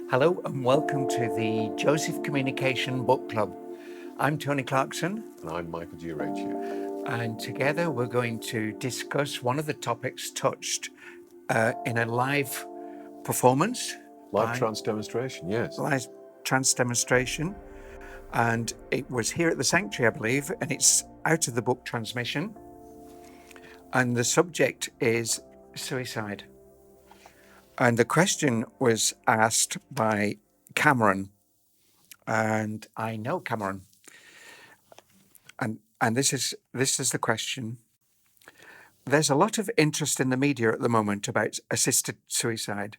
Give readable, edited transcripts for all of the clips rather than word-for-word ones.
Hello and welcome to the Joseph Communication Book Club. I'm Tony Clarkson. And I'm Michael G. Reccia. And together we're going to discuss one of the topics touched in a live performance. Live trance demonstration, yes. Live trance demonstration. And it was here at the Sanctuary, I believe, and it's out of the book Trance Mission. And the subject is suicide. And the question was asked by Cameron. And I know Cameron. And this is the question. There's a lot of interest in the media at the moment about assisted suicide.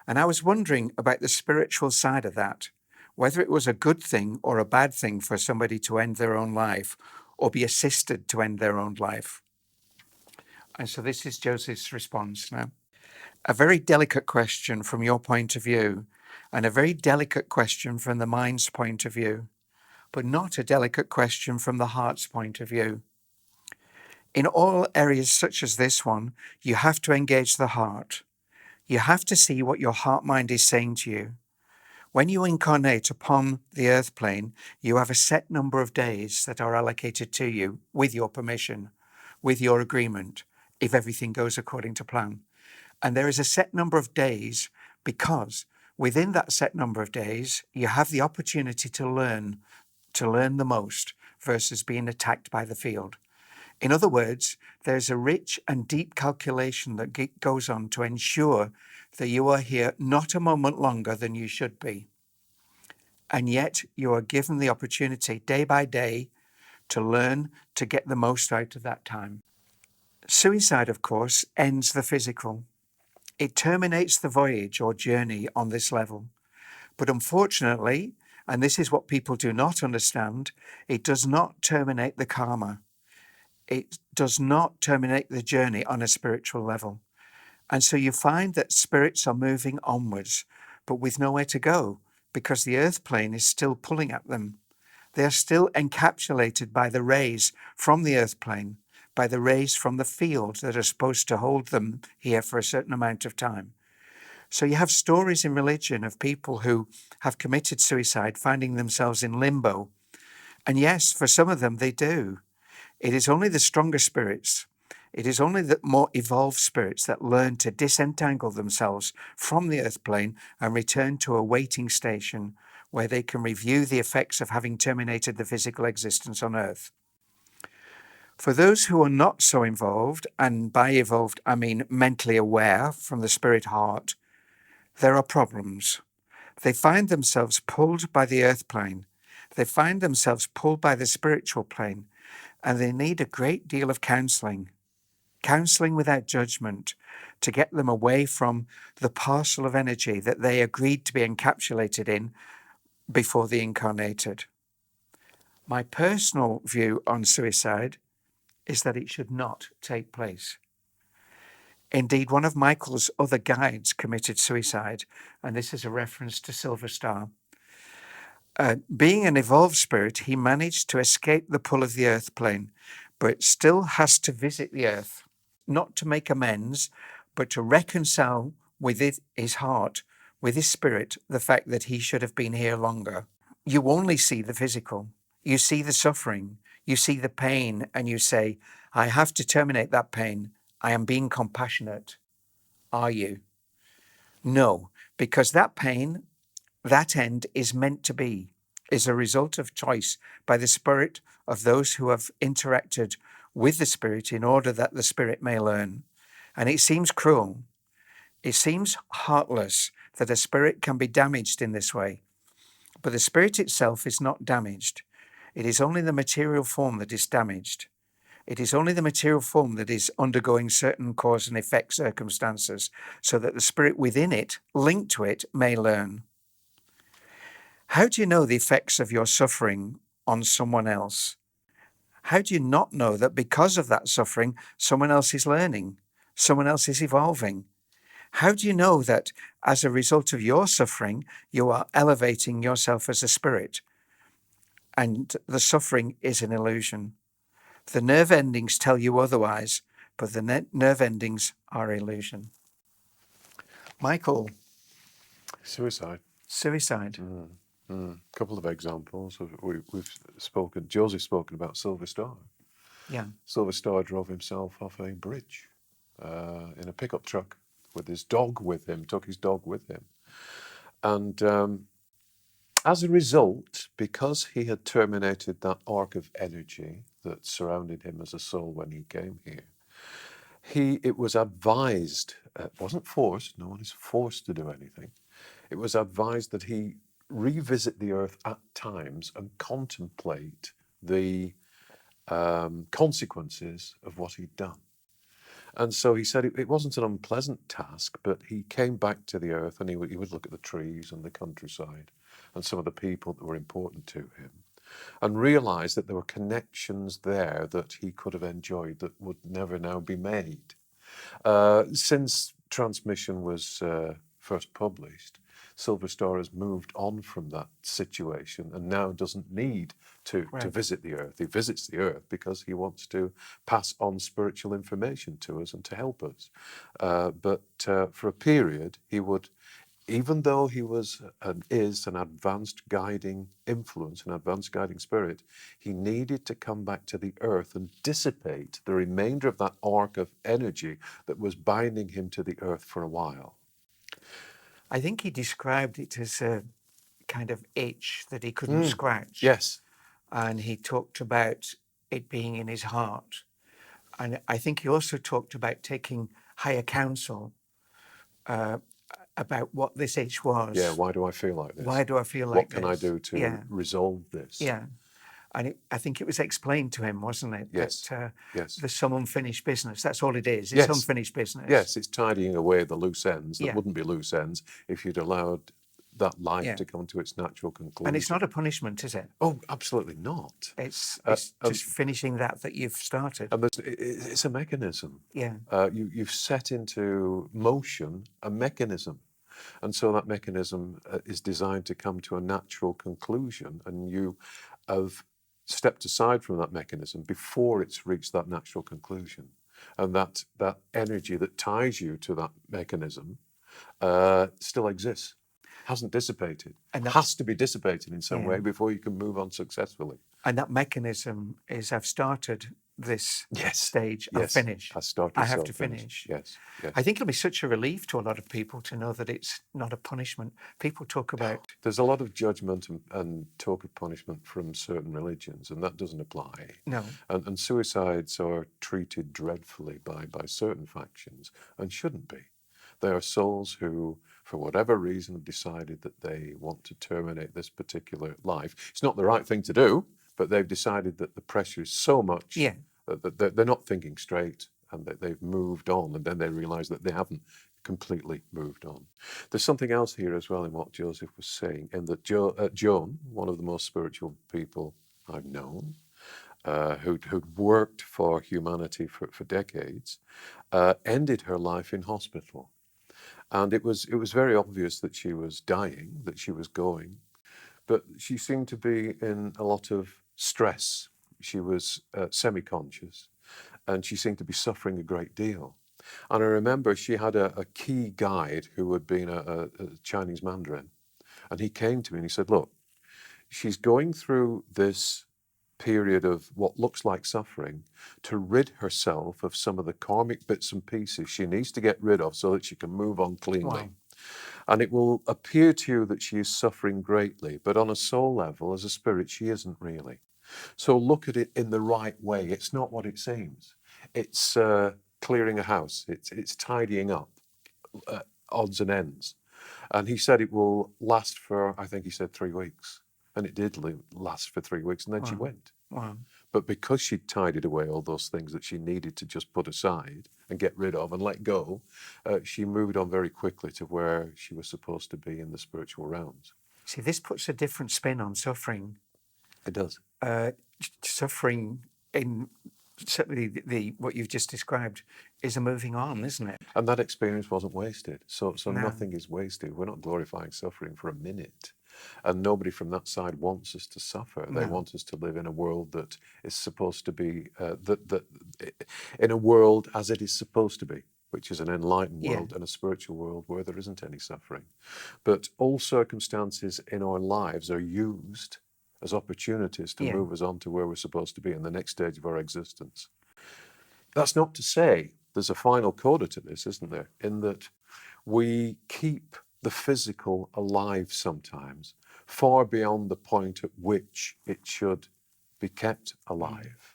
And I was wondering about the spiritual side of that, whether it was a good thing or a bad thing for somebody to end their own life or be assisted to end their own life. And so this is Joseph's response now. A very delicate question from your point of view, and a very delicate question from the mind's point of view, but not a delicate question from the heart's point of view. In all areas such as this one, you have to engage the heart. You have to see what your heart mind is saying to you. When you incarnate upon the earth plane, you have a set number of days that are allocated to you with your permission, with your agreement, if everything goes according to plan. And there is a set number of days because within that set number of days, you have the opportunity to learn the most versus being attacked by the field. In other words, there's a rich and deep calculation that goes on to ensure that you are here not a moment longer than you should be. And yet you are given the opportunity day by day to learn to get the most out of that time. Suicide, of course, ends the physical. It terminates the voyage or journey on this level. But unfortunately, and this is what people do not understand, it does not terminate the karma. It does not terminate the journey on a spiritual level. And so you find that spirits are moving onwards, but with nowhere to go, because the earth plane is still pulling at them. They are still encapsulated by the rays from the earth plane, by the rays from the field that are supposed to hold them here for a certain amount of time. So you have stories in religion of people who have committed suicide, finding themselves in limbo. And yes, for some of them, they do. It is only the stronger spirits, it is only the more evolved spirits that learn to disentangle themselves from the earth plane and return to a waiting station where they can review the effects of having terminated the physical existence on earth. For those who are not so involved, and by evolved I mean mentally aware from the spirit heart, there are problems. They find themselves pulled by the earth plane. They find themselves pulled by the spiritual plane. And they need a great deal of counseling without judgment, to get them away from the parcel of energy that they agreed to be encapsulated in before they incarnated. My personal view on suicide is that it should not take place. Indeed, one of Michael's other guides committed suicide, and this is a reference to Silver Star. Being an evolved spirit, he managed to escape the pull of the earth plane, but still has to visit the earth, not to make amends, but to reconcile with his heart, with his spirit, the fact that he should have been here longer. You only see the physical. You see the suffering. You see the pain, and you say, I have to terminate that pain. I am being compassionate. Are you? No, because that pain, that end is meant to be, is a result of choice by the spirit of those who have interacted with the spirit in order that the spirit may learn. And it seems cruel. It seems heartless that a spirit can be damaged in this way. But the spirit itself is not damaged. It is only the material form that is damaged. It is only the material form that is undergoing certain cause and effect circumstances, so that the spirit within it, linked to it, may learn. How do you know the effects of your suffering on someone else? How do you not know that because of that suffering, someone else is learning, someone else is evolving? How do you know that as a result of your suffering, you are elevating yourself as a spirit, and the suffering is an illusion? The nerve endings tell you otherwise, but the nerve endings are illusion. Michael. Suicide. Suicide. Couple of examples. We've spoken. Josie's spoken about Silver Star. Yeah. Silver Star drove himself off a bridge in a pickup truck with his dog with him. Took his dog with him, and as a result, because he had terminated that arc of energy that surrounded him as a soul when he came here, it was advised. It wasn't forced. No one is forced to do anything. It was advised that he revisit the earth at times and contemplate the consequences of what he'd done. And so he said it wasn't an unpleasant task, but he came back to the earth and he would look at the trees and the countryside and some of the people that were important to him and realized that there were connections there that he could have enjoyed that would never now be made. Since Trance Mission was first published, Silver Star has moved on from that situation and now doesn't need to visit the earth. He visits the earth because he wants to pass on spiritual information to us and to help us. But for a period, he would, even though he was and is an advanced guiding influence, an advanced guiding spirit, he needed to come back to the earth and dissipate the remainder of that arc of energy that was binding him to the earth for a while. I think he described it as a kind of itch that he couldn't scratch. Yes. And he talked about it being in his heart. And I think he also talked about taking higher counsel about what this itch was. Yeah, why do I feel like this? Why do I feel like What this? can I do to resolve this? Yeah. And I think it was explained to him, wasn't it? Yes. That yes. there's some unfinished business. That's all it is. It's unfinished business. Yes, it's tidying away the loose ends that wouldn't be loose ends if you'd allowed that life to come to its natural conclusion. And it's not a punishment, is it? Oh, absolutely not. It's just finishing that you've started. And it's a mechanism. Yeah. You've set into motion a mechanism. And so that mechanism is designed to come to a natural conclusion, and you have stepped aside from that mechanism before it's reached that natural conclusion. And that energy that ties you to that mechanism still exists, hasn't dissipated, and has to be dissipated in some way before you can move on successfully. And that mechanism is, I've started this stage, I'll finish. I have to finish. Yes. I think it'll be such a relief to a lot of people to know that it's not a punishment. People talk about... There's a lot of judgment and talk of punishment from certain religions, and that doesn't apply. No. And suicides are treated dreadfully by certain factions, and shouldn't be. They are souls who, for whatever reason, have decided that they want to terminate this particular life. It's not the right thing to do, but they've decided that the pressure is so much that they're not thinking straight, and that they've moved on, and then they realize that they haven't completely moved on. There's something else here as well in what Joseph was saying, in that Joan, one of the most spiritual people I've known, who'd worked for humanity for decades, ended her life in hospital. And it was very obvious that she was dying, that she was going, but she seemed to be in a lot of stress. She was semi-conscious, and she seemed to be suffering a great deal. And I remember she had a key guide who had been a Chinese Mandarin, and he came to me and he said, look, she's going through this period of what looks like suffering to rid herself of some of the karmic bits and pieces she needs to get rid of so that she can move on cleanly. Wow. And it will appear to you that she is suffering greatly, but on a soul level, as a spirit, she isn't really. So look at it in the right way. It's not what it seems. It's clearing a house. It's tidying up odds and ends. And he said it will last for, I think he said 3 weeks. And it did last for 3 weeks, and then she went. Wow. But because she'd tidied away all those things that she needed to just put aside and get rid of and let go, she moved on very quickly to where she was supposed to be in the spiritual realms. See, this puts a different spin on suffering. It does. Suffering in certainly what you've just described is a moving on, isn't it? And that experience wasn't wasted. So nothing is wasted. We're not glorifying suffering for a minute. And nobody from that side wants us to suffer. They want us to live in a world that is supposed to be, in a world as it is supposed to be, which is an enlightened Yeah. world, and a spiritual world where there isn't any suffering. But all circumstances in our lives are used as opportunities to Yeah. move us on to where we're supposed to be in the next stage of our existence. That's not to say there's a final coda to this, isn't there? In that we keep the physical alive sometimes, far beyond the point at which it should be kept alive.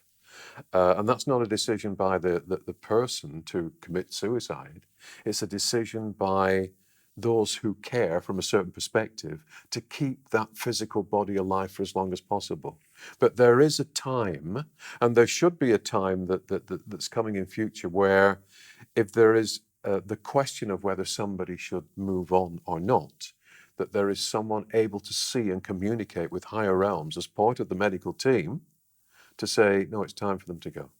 And that's not a decision by the person to commit suicide. It's a decision by those who care from a certain perspective to keep that physical body alive for as long as possible. But there is a time, and there should be a time that's coming in future, where if there is the question of whether somebody should move on or not, that there is someone able to see and communicate with higher realms as part of the medical team to say, no, it's time for them to go.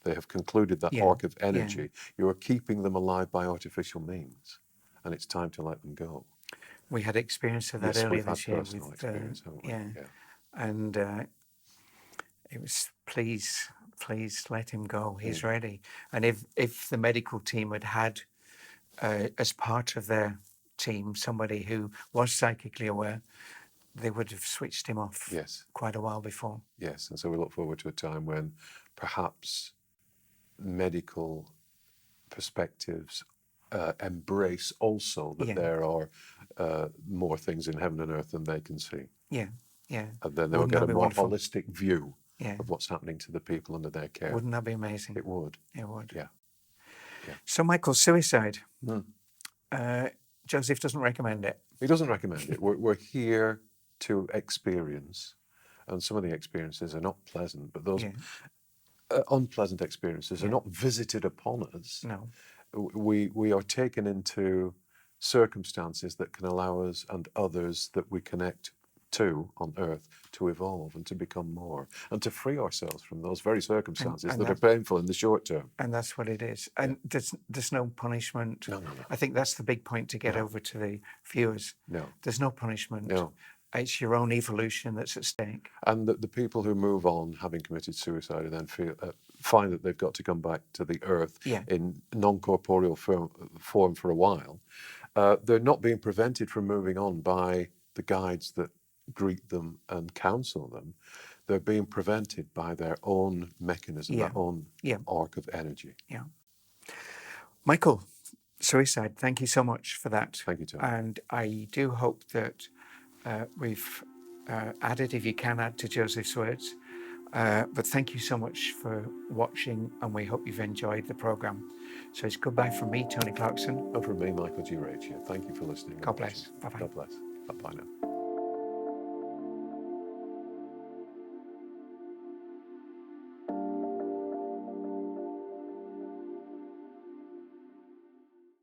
They have concluded that Yeah. arc of energy. You are keeping them alive by artificial means, and it's time to let them go. We had experience of that Yes, earlier we've had this year personal with experience, haven't we? yeah, and it was please let him go. He's ready. And if the medical team had as part of their team somebody who was psychically aware, they would have switched him off Yes, quite a while before. yes. And so we look forward to a time when perhaps medical perspectives embrace also that Yeah. there are more things in heaven and earth than they can see. Yeah, yeah. And then they'll Wouldn't get that a be more wonderful? holistic view Yeah. of what's happening to the people under their care. Wouldn't that be amazing? It would. It would. Yeah. So, Michael, suicide. Hmm. Joseph doesn't recommend it. He doesn't recommend it. We're here to experience, and some of the experiences are not pleasant, but those Yeah. unpleasant experiences are not visited upon us. No. We are taken into circumstances that can allow us and others that we connect to on earth to evolve and to become more and to free ourselves from those very circumstances and that are painful in the short term. And that's what it is. And there's no punishment. No. I think that's the big point to get over to the viewers. No. There's no punishment. No. It's your own evolution that's at stake. And the people who move on having committed suicide and then find that they've got to come back to the earth in non-corporeal form for a while, they're not being prevented from moving on by the guides that greet them and counsel them. They're being prevented by their own mechanism, their own arc of energy. Yeah. Michael, suicide, thank you so much for that. Thank you, Tom. And I do hope that we've added, if you can add to Joseph's words. But thank you so much for watching, and we hope you've enjoyed the program. So it's goodbye from me, Tony Clarkson. And from me, Michael G. Reccia. Thank you for listening. God bless. Bye-bye. God bless. Bye-bye now.